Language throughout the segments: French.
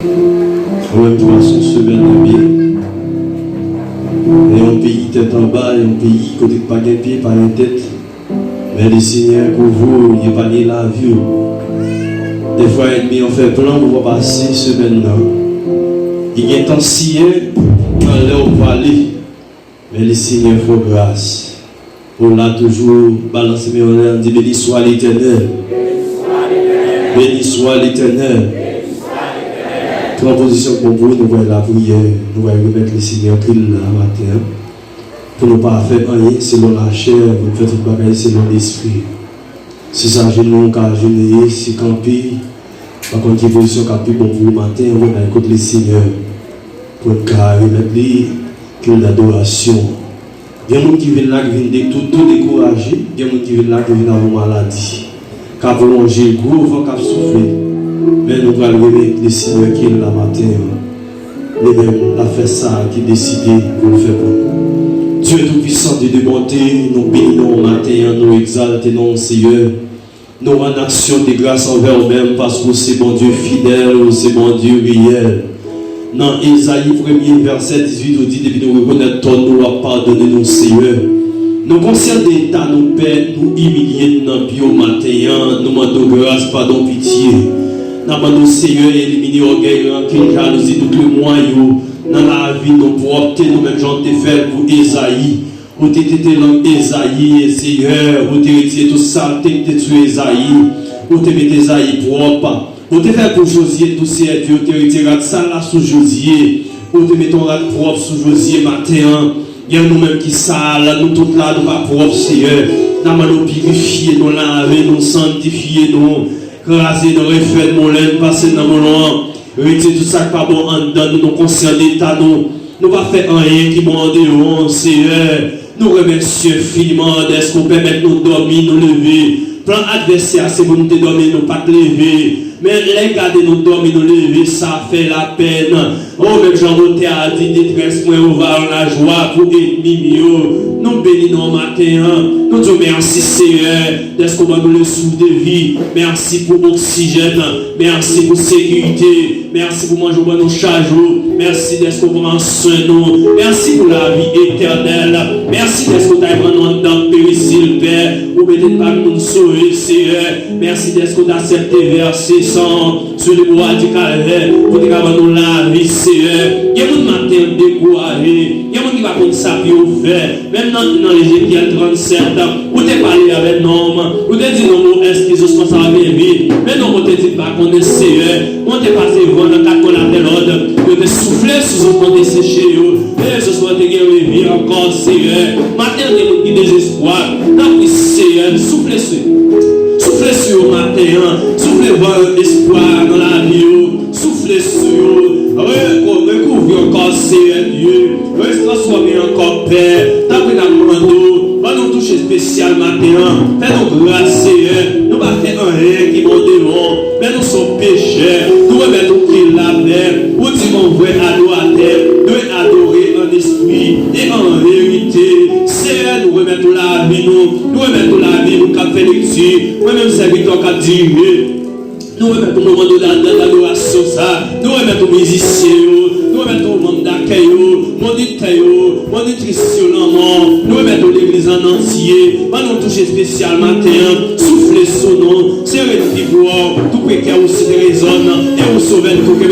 Même toi, son semaine de bien. Et un pays tête en bas, et un pays côté de pas de pied, pas de tête. Mais le Seigneur, pour vous, il n'y a pas de la vie. Des fois, ennemi, on fait plan pour passer semaine-là. Il y a tant scié, dans l'air pour aller. Mais le Seigneur faut grâce. Pour là, toujours, balancer mes honneurs, dit béni soit l'Éternel. Béni soit l'Éternel. Proposition pour vous, nous voyons la prière, nous voyons remettre le Seigneur qu'il la matin. Pour ne pas faire rien selon la chair, vous faites une bagaille selon l'esprit. Si ça gêne, nous, car gêné, si campi, par contre, il position campi pour vous matin, on va écouter le Seigneur. Pour remettre qu'il l'adoration. Il y a des gens qui viennent là, qui viennent tout décourager. Il y a des gens qui viennent là, qui viennent avoir maladie. Qui ont prolongé le gros vent, qui ont soufflé. Mais nous allons remettre le Seigneur qui est là matin. Les mêmes, la fait ça, qui décide pour le faire pour nous. Dieu tout-puissant, Dieu de bonté, nous bénissons au matin, nous exaltons, Seigneur. Nous en action de grâce envers nous-mêmes parce que c'est bon Dieu fidèle, c'est bon Dieu réel. Dans Ésaïe 1er verset 18, nous dit depuis nous reconnaître ton nous à pardonner nos Seigneur. Nous conscients d'état, nous père, nous humilier dans le matin, nous demandons grâce, pardon, pitié. Nous demandons Seigneur, éliminer l'orgueil, rancune, jalousie, tout le moyen dans la vie, nous pour opter, nous-mêmes, j'en t'ai fait pour Ésaïe. Où tu étais dans Ésaïe, Seigneur, où tu retiré tout ça, tu étais tué Ésaïe, où tu mis Ésaïe propre. Où tu fait pour Josier, tout ça, Dieu, tu retiré ça là sous Josier, où tu mets ton rat propre sous Josier matin. Il y a nous-mêmes qui sale, nous tous là, nous pas propres, Seigneur. Nous allons purifier, nous laver, nous sanctifier, nous craser, nous refaire, nous laine, passer dans mon nom. Retirer tout ça qui pas bon en dedans, nous conscients d'état, nous pas faire rien qui m'en dehors, Seigneur. Nous remercions infiniment d'est-ce qu'on permet nous dormir, nous lever. Plan adversaire, c'est pour nous dormir, nous pas te lever. Mais les garder nous dormir, nous lever, ça fait la peine. Oh, même Jean-Roté a dit détresse, moi, on va en la joie pour ennemi. Nous bénissons matin. Nous disons merci, Seigneur, d'est-ce qu'on va nous le souffle de vie. Merci pour l'oxygène. Merci pour la sécurité. Merci pour manger au nos charges. Merci d'être qu'on prend soin de nous. Merci pour la vie éternelle. Merci d'être qu'on t'a pris dans le péricile, Père. Ou peut-être pas nous sauver, Seigneur. Merci d'être qu'on t'a accepté verser sang sur le bois du calvaire. Pour te garder nous la vie, Seigneur. Il y a des matin découragé. Il y a des gens qui va prendre sa vie au fait. Même dans les Ézéchiel 37, où tu parlé avec l'homme. Où tu dit non, est-ce qu'ils sont ça va bien vite. Mais non, on te dit pas qu'on est Seigneur. On te passé voir dans 4 qu'on appelle l'ordre. De souffler sur ce qu'on desséché. Et ce soit de guérir encore, Seigneur. Matin, il y a des désespoir. Non, oui, Seigneur, soufflez sur. Soufflez sur le matin. Soufflez voir l'espoir dans la vie. Soufflez sur. Recouvrir encore, Seigneur Dieu. Transformer encore, Père. D'après la commando. Va nous toucher spécial matin. Fais-nous grâce, Seigneur. Nous ne pas faire un rien qui m'en démon. Mais nous sommes pécheurs. Nous remettons qu'il la mer. Où dit mon vrai adorateur. De adorer en esprit et en vérité. Seigneur, nous remettons la vie, nous remettons la vie, nous qui fait lecture. Nous-mêmes, serviteurs qui dirigent. Nous remettons le moment de l'adoration, ça. Nous remettons les musiciens, nous remettons le monde d'accueil, mon nutritionnement. Nous remettons l'église en entier. Nous toucher spécial matin. Soufflez son nom. Sérénité pour tout précaire aussi résonne. Et vous sauvez tout que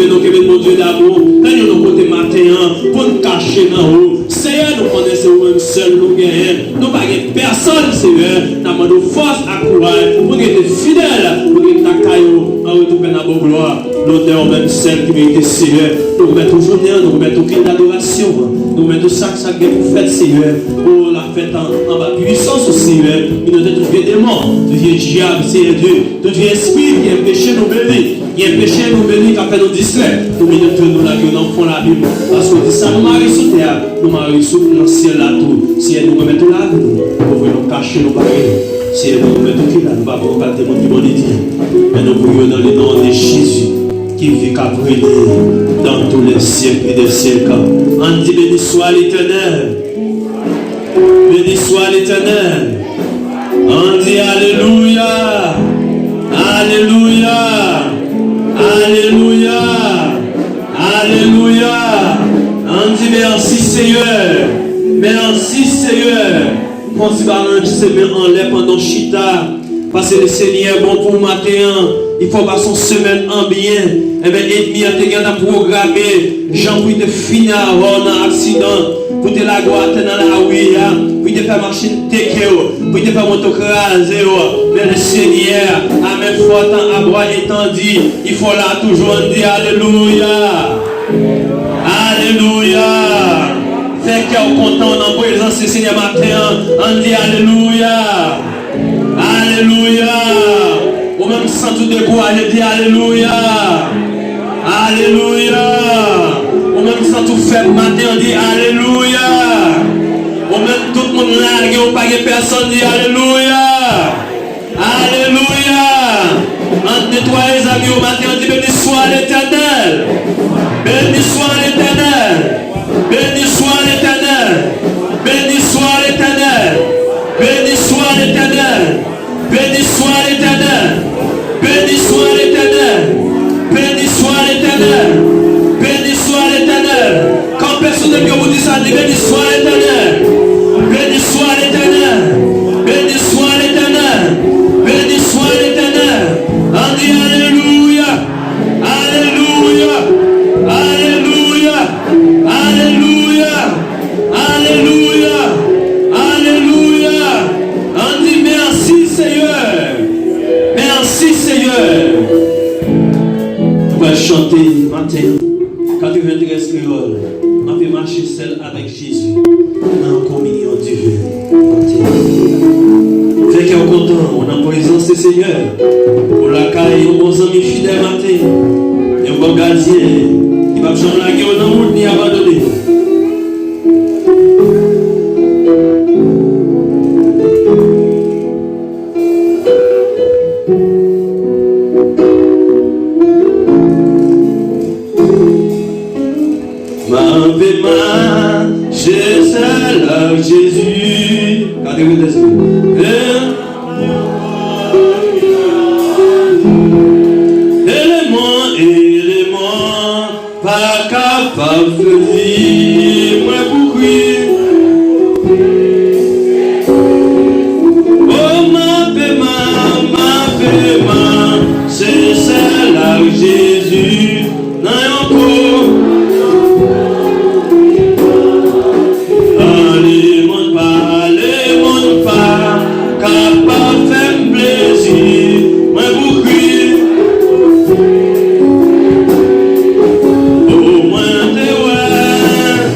mon Dieu d'amour. Nous nous côté matin pour nous cacher dans haut. Seigneur, nous connaissons nous-mêmes seuls, nous gagnons. Nous n'avons personne, Seigneur. Nous avons force à courage. Pour être fidèles, pour être ta caillou. En retour à la bonne gloire, l'honneur même celle qui mérite Seigneur. Nous remettons journée, nous remettons cri d'adoration. Nous remettons chaque pour fête, Seigneur. Pour la fête en bas puissance, Seigneur. Il nous donne tout vieux démon, tout vieux diable, Seigneur Dieu. Tout vieux esprit qui a péché nous bénis. Il y a péché nous bénis qui a fait nous distraire. Nous mettons nous la gueule dans le fond de la Bible. Parce que ça nous marie sous terre. Nous marie sous le ciel là tout. Si nous remettons la vie, nous pouvons nous cacher nos barrières. Si nous remettons qui là, nous ne pouvons pas témoigner du bon Dieu. Mais nous prions dans le nom de Jésus qui vit qu'à briller dans tous les siècles et des siècles. On dit béni soit l'Éternel. Béni soit l'Éternel. On dit Alléluia. Alléluia. Alléluia. Seigneur. Merci Seigneur. Pense pas se met en l'air pendant Chita. Parce que le Seigneur bon pour matin. Il faut passer une semaine en bien. Et bien, ennemi a été programmé. Jean pour te finir avant un accident. Pour te la gloire dans la rue. Pour te faire machine tekeo. Pour te faire motocraser. Mais le Seigneur a même fort à boire étant dit. Il faut là toujours dire Alléluia. Alléluia. Fait qu'on est content dans la présence du Seigneur matin. On dit Alléluia. Alléluia. Ou même sans tout décourager, dit Alléluia. Alléluia. Ou même sans tout faire matin, on dit Alléluia. Ou même tout le monde largué ou pas de personne, dit Alléluia. Alléluia. On nettoie les amis au matin, on dit béni soit l'Éternel. Béni soit l'Éternel. Béni soit l'Éternel. Béni soit l'Éternel. Béni soit l'Éternel. Béni soit l'Éternel. Béni soit l'Éternel. Béni soit l'Éternel. Béni soit l'Éternel. Quand personne ne peut vous dire ça, dit béni soit l'Éternel. Béni soit l'Éternel. Béni soit l'Éternel. Béni soit l'Éternel. On dit Alléluia. Alléluia. Alléluia. Alléluia. Alléluia. Alléluia. On dit merci Seigneur. Merci Seigneur. On va chanter matin. 93 créoles. On va marcher seul avec Jésus. Dans la communion divine. Fait qu'on est content. On a en présence du Seigneur. On l'a caillé, on bon ami fidèle matin. Et on va gardien. Il va changer la guerre dans le monde ni abandonner. Marcher seul avec Jésus. Gardez-vous des yeux. Élément, pas capable de dire, moi pour crier. Oh, ma paiement, c'est seul avec Jésus. Non, encore. Capable de faire plaisir, moi pour crier. Au moins de ouais.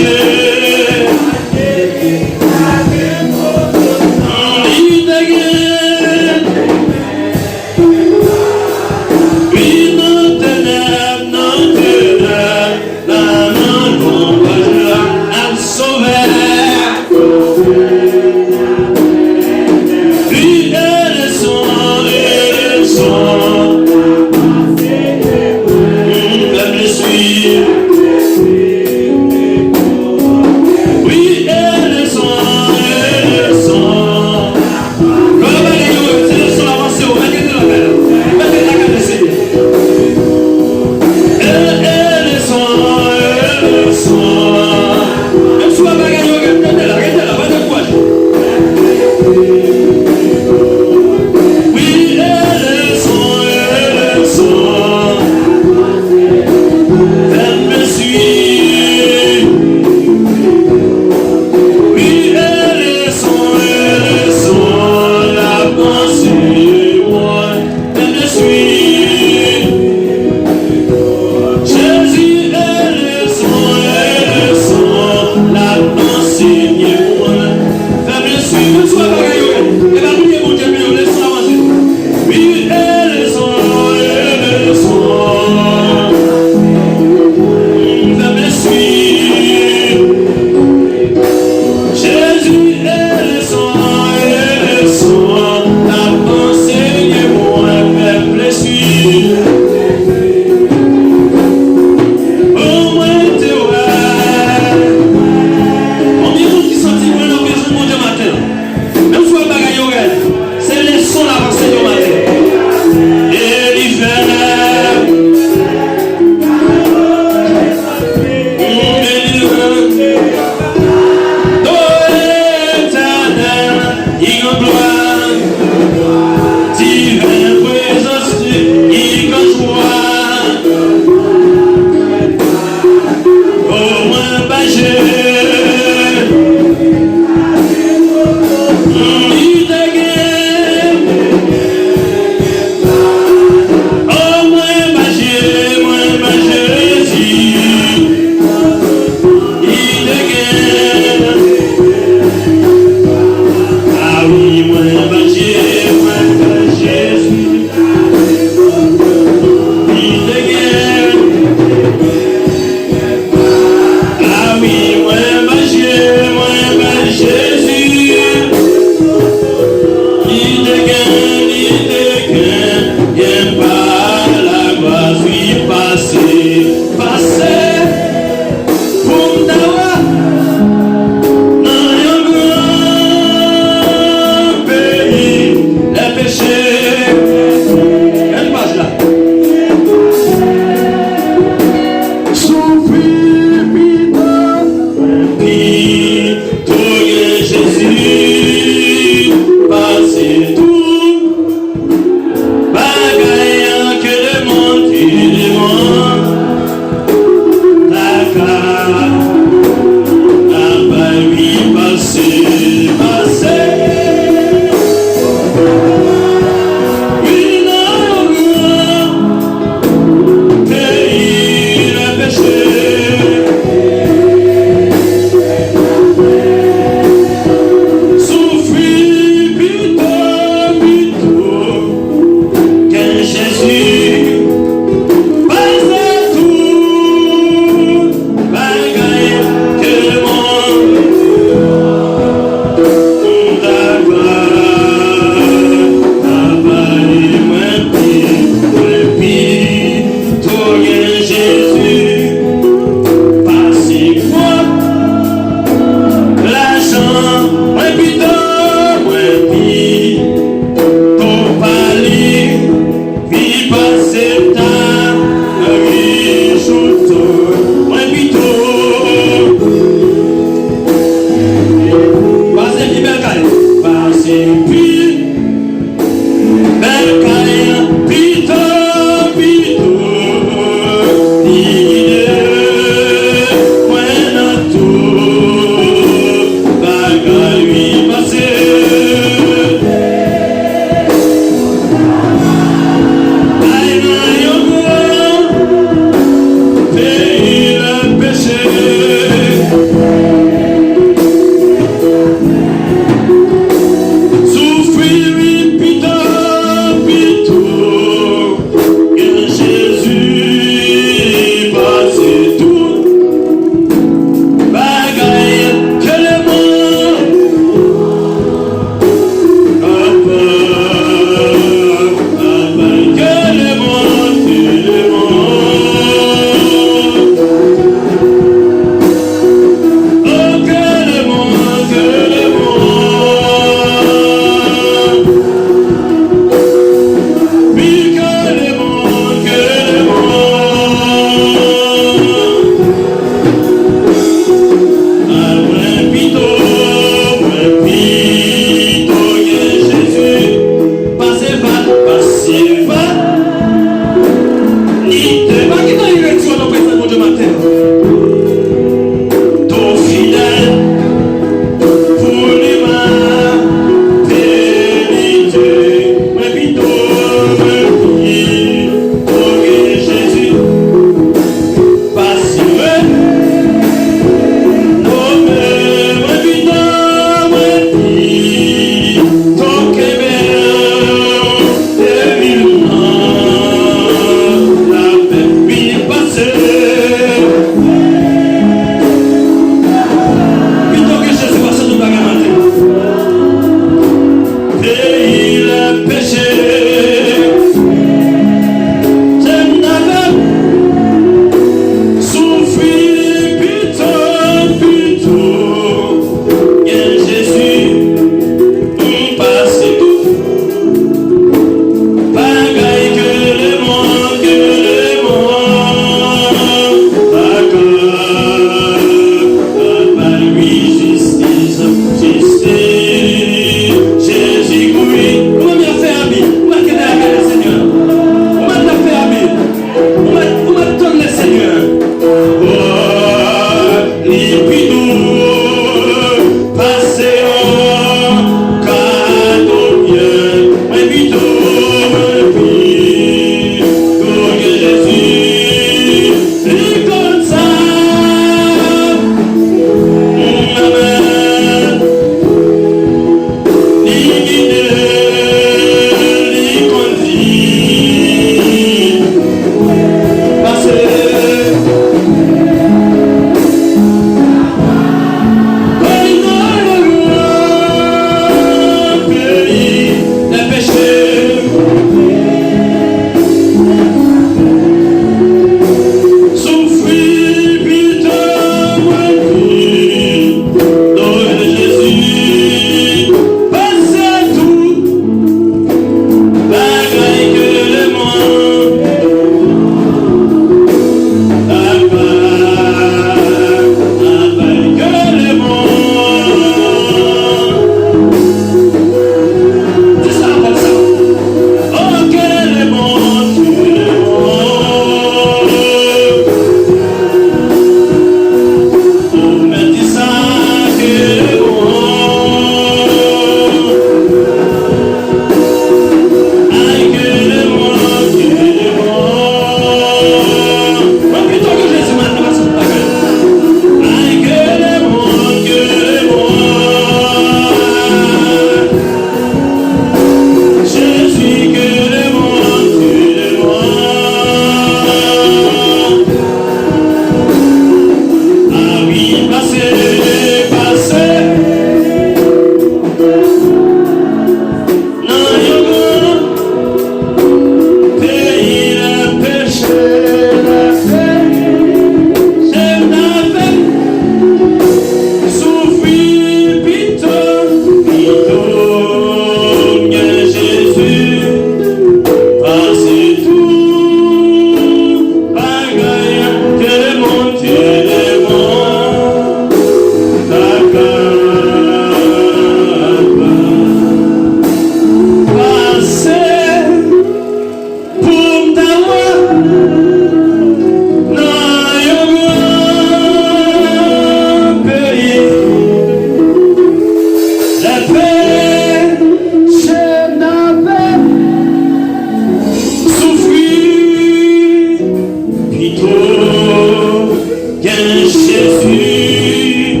qu'un Jésus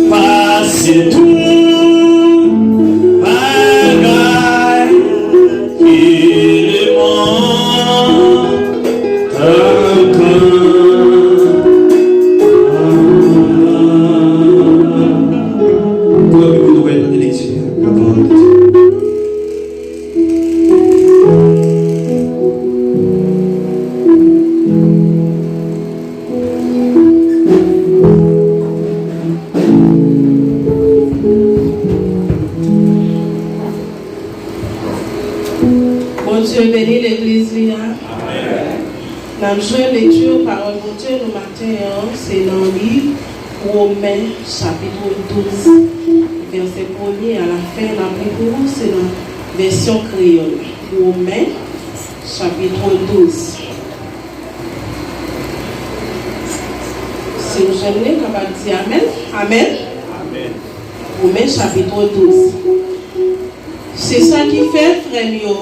passe tout. Dans la lecture parole de Dieu le matin, c'est dans le livre Romains chapitre 12, verset 1er à la fin, c'est dans la version créole. Romains chapitre 12. Si vous aimez, capable de dire Amen. Amen. Amen. Romains chapitre 12. C'est ça qui fait, frère Mio.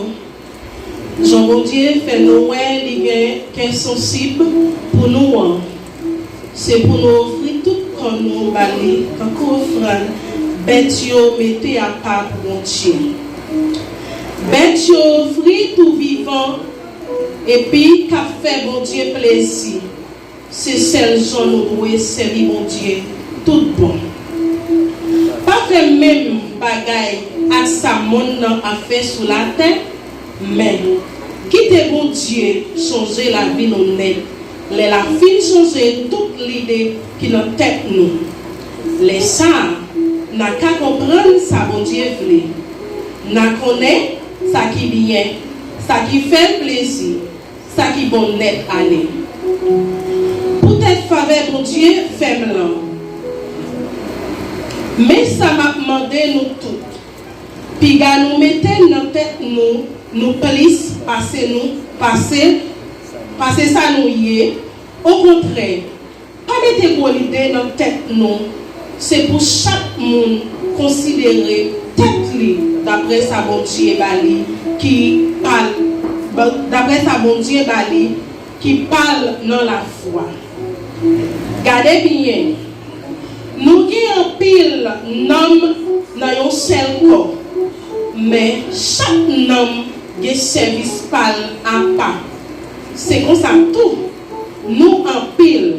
Jean-Dieu fait nous qui est sensible pour nous. C'est pour nous offrir tout comme nous bali, quand nous offrons, bête mettez à part mon Dieu. Bête offrir tout vivant et puis qu'a fait mon Dieu plaisir. C'est celle dont nous devons servir mon Dieu tout bon. Pas que même bagaille à sa monde a fait sous la terre. Mais, quittez mon Dieu, changer la vie non net. La fin changer toute l'idée qui nous tête nous. Les ça, n'a qu'à comprendre ça mon Dieu voulait. N'a connaît ça qui bien, ça qui fait plaisir, ça qui bon net aller. Peut-être faveur mon Dieu faible. Mais ça m'a demandé nous toutes. Puis nous mettez dans tête nous police, passer ça nous y est. Au contraire, pas mettre l'idée dans tête nous. C'est pour chaque monde considérer tête li d'après sa bon Dieu bali qui parle d'après sa bon Dieu bali qui parle dans la foi. Gardez bien. Nous qui en pile nom dans un seul corps. Mais chaque homme a service par à pas. C'est comme ça tout. Nous en pile,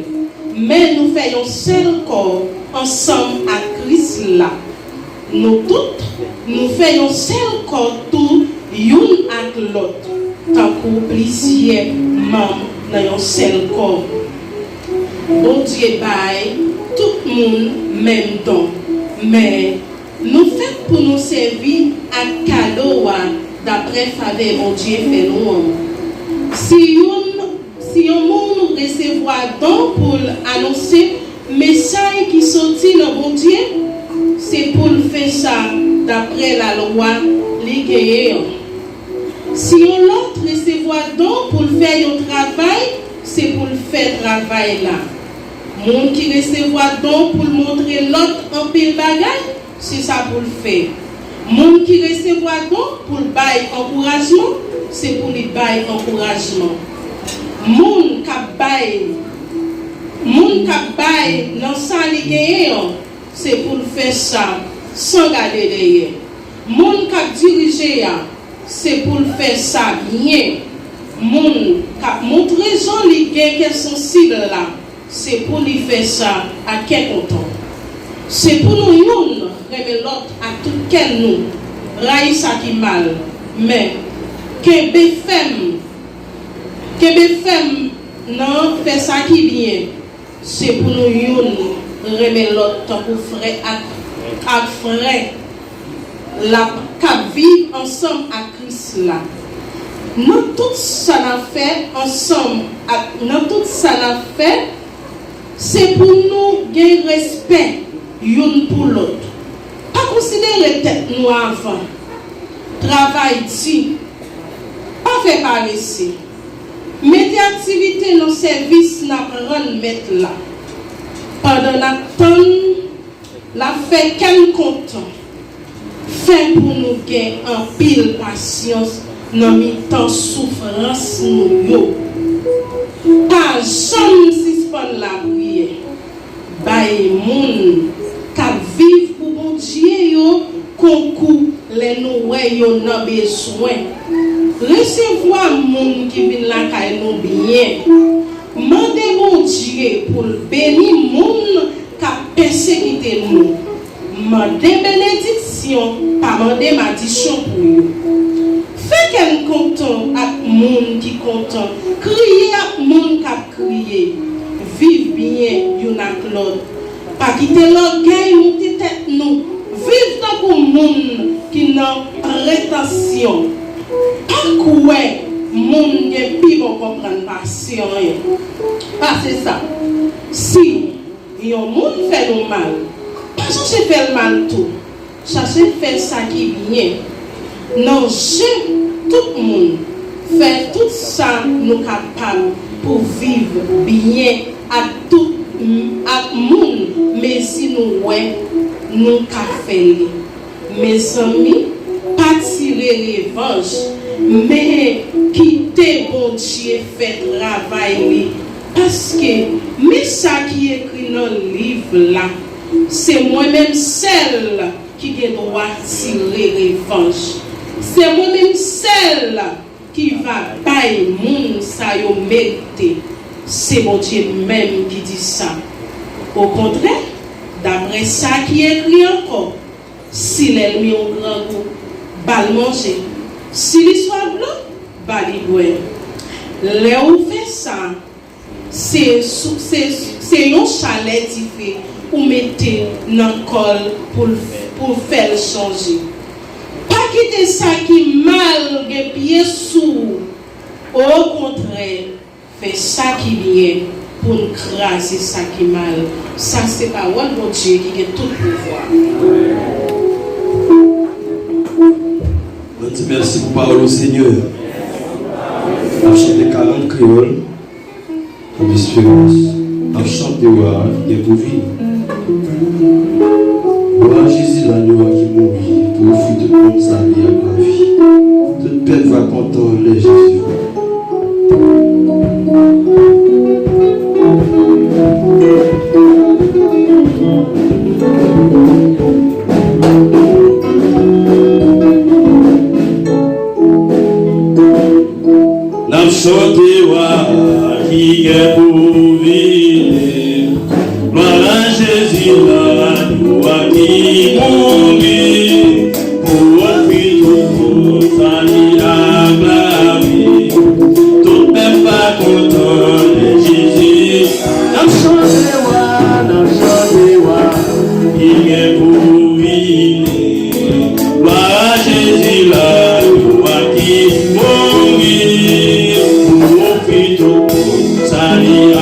mais nous faisons seul corps ensemble à Christ là. Nous toutes, nous faisons seul corps tout, l'une avec l'autre. Tant que plusieurs membres dans un seul corps. Bon Dieu baille tout le monde même don. Mais nous faisons pour nous servir à cadeau d'après faveur mon Dieu fait nous. Si un monde recevoir don pour annoncer message qui sortit dans mon Dieu, c'est pour faire ça d'après la loi légale. Si un autre recevoir don pour faire un travail, c'est pour faire travail là. Monde qui recevoir don pour montrer l'autre en pile bagage, c'est ça pour le faire. Monde qui recevoir don pour bail encouragement, c'est pour lui bail encouragement. Monde qui bail dans ça li gagné, c'est pour le faire ça sans garder derrière. Monde qui diriger, c'est pour le faire ça bien. Monde qui montrer gens li gagné qu'elles sont sensibles là, c'est pour lui faire ça à quel content. C'est pour nous remettre l'autre à tout quel nous raï ça qui mal mais que femme non fait ça qui bien c'est pour nous remettre l'autre tant pour frère à frère la cap vivre ensemble à Christ là. Nous tout ça l'a fait ensemble nous tout ça l'a fait c'est pour nous gagner respect l'une pour l'autre. Pas considérer tête nous avant. Travail dit. Pas faire par ici. Mettez activité dans le service n'a pas mettre là. Pendant la temps, la fait quel content. Fait pour nous gagner en pile patience dans mi temps souffrance nous yo. pas jamais suspendre la prière. Bay moun k'ap viv pour bon Dieu yo concours les nous yo nan besoin. Recevoir moun qui vient la kay nous bien. Mande bon Dieu pour bénir moun k'ap persécuter nous. Mande bénédiction, pas mande malédiction pour yo. Fait qu'elle content ak moun qui content, crier ak moun k'ap crier. Vive bien yon ak l'autre. Pas quitter l'orgueil monter tête nous. Vive tant pour moun qui nan rétention. Pas koué moun gen pi bon comprendre passion. Pas c'est ça. Si yon moun fait nous mal, pas chercher faire mal tout. Chercher faire ça qui bien. Non, tout le monde fait tout ça nous capables pour vivre bien à tout monde, mais si nous ouais nous faire. Mes amis, pas tirer revanche, mais quitter bon Dieu fait travail parce que mais ça qui est écrit dans le livre là, c'est moi-même celle qui a droit de tirer revanche. C'est moi-même celle qui va payer moun sa yo mérité. C'est mon Dieu même qui dit ça. Au contraire, d'après ça qui est écrit encore, si l'ennemi au grand goût, bal manger. Si l'histoire blanc, bal boire. Là où fait ça, c'est un chalet qui fait ou mettez dans le col pour faire changer. Pas quitter ça qui mal, des pieds sourds. Au contraire, fait ça qui bien pour nous craser ça qui mal. Ça, c'est parole de Dieu qui a tout pouvoir. Merci pour la parole au Seigneur. Achète les 40 créoles, en espérance, en chante de voir, et pour vivre. Gloire à Jésus, l'agneau qui mourit, pour offrir toute bonne salut à la vie. Toute bête va contenter Jésus. Nam chanter qui est pour vivre, gloire à Jésus l'agneau qui mourit, pour offrir tout salut à la vie. Tout n'est pas content de Jésus. Nam chanter qui est pour vivre, gloire à Jésus l'agneau qui mourit. Salut à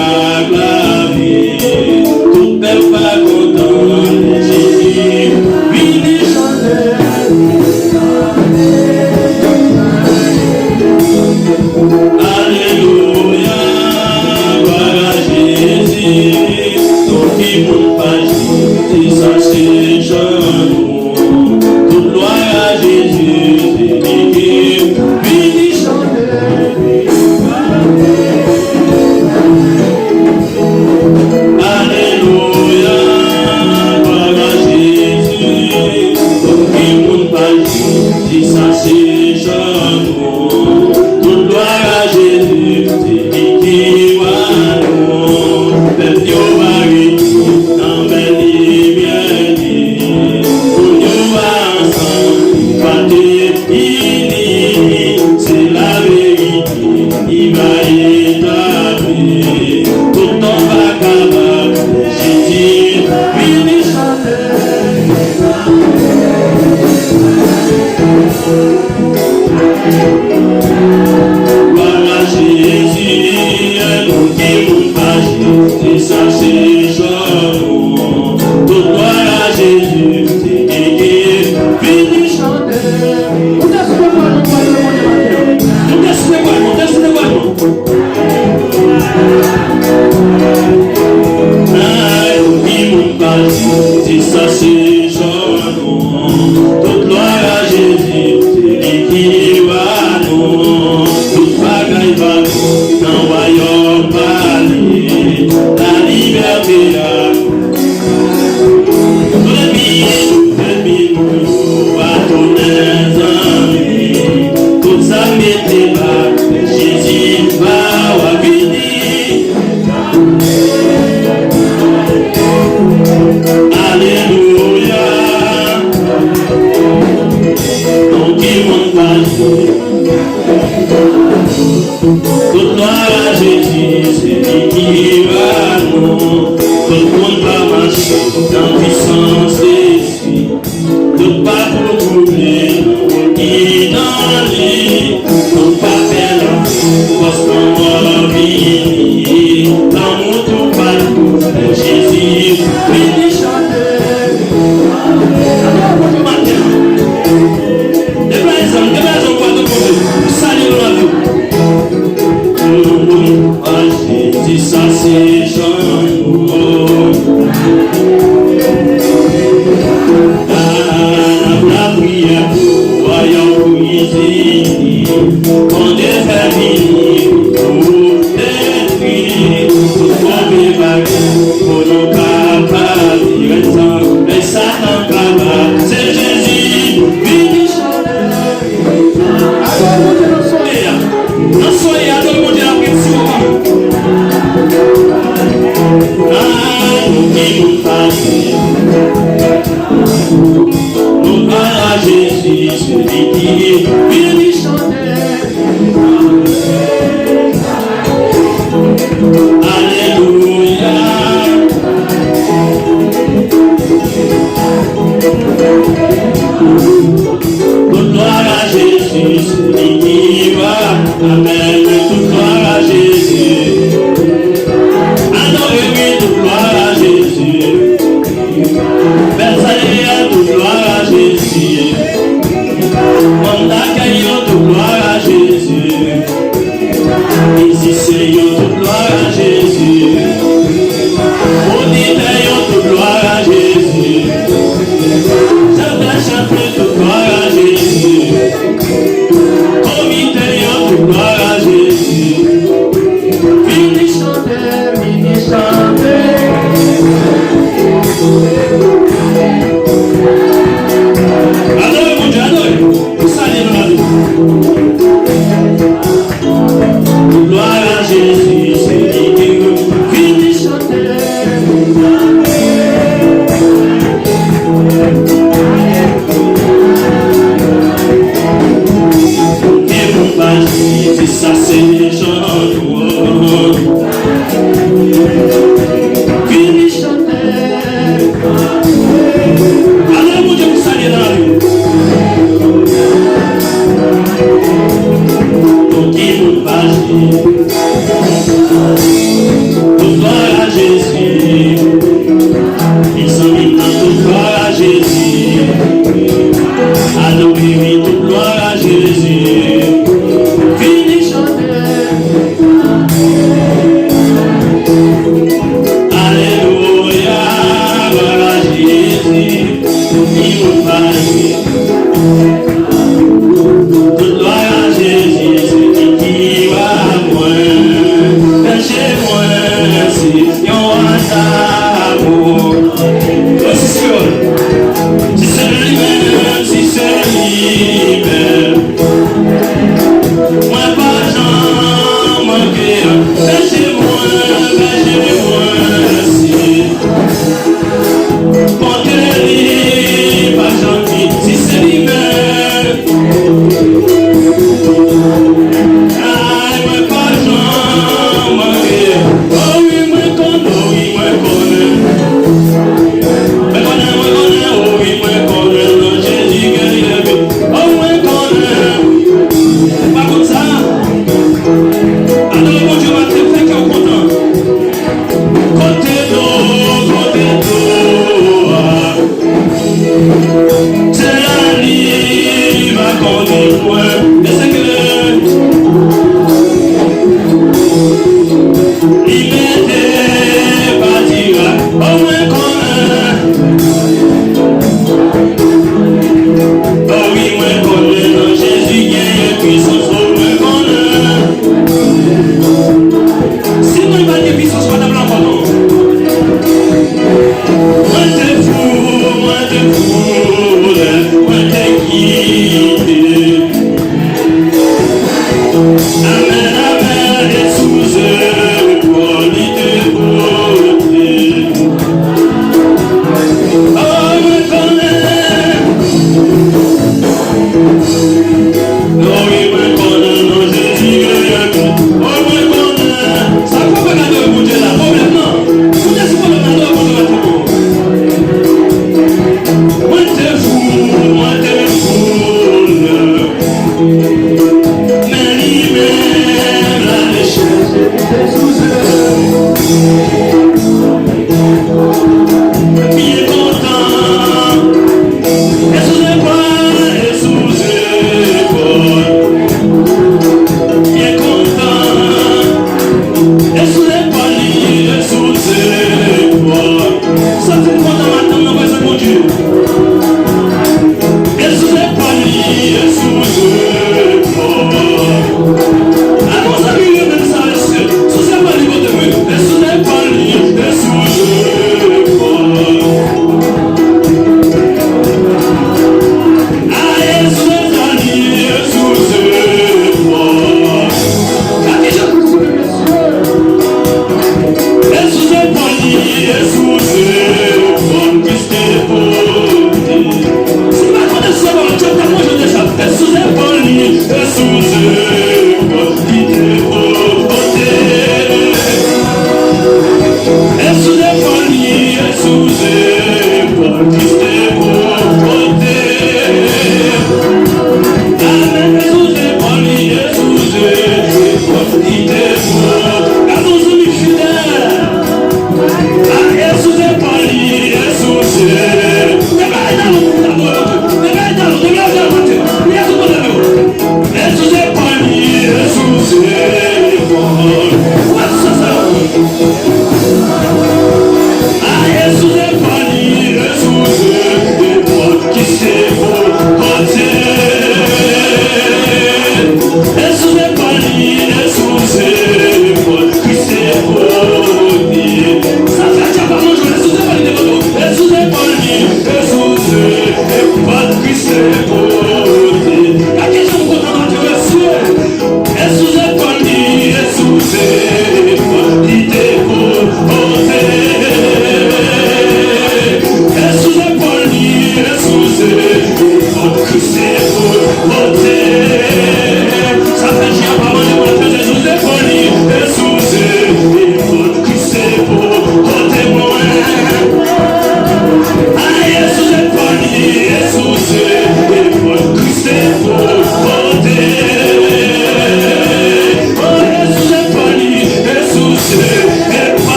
Jesus.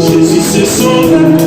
Jésus c'est sauveur.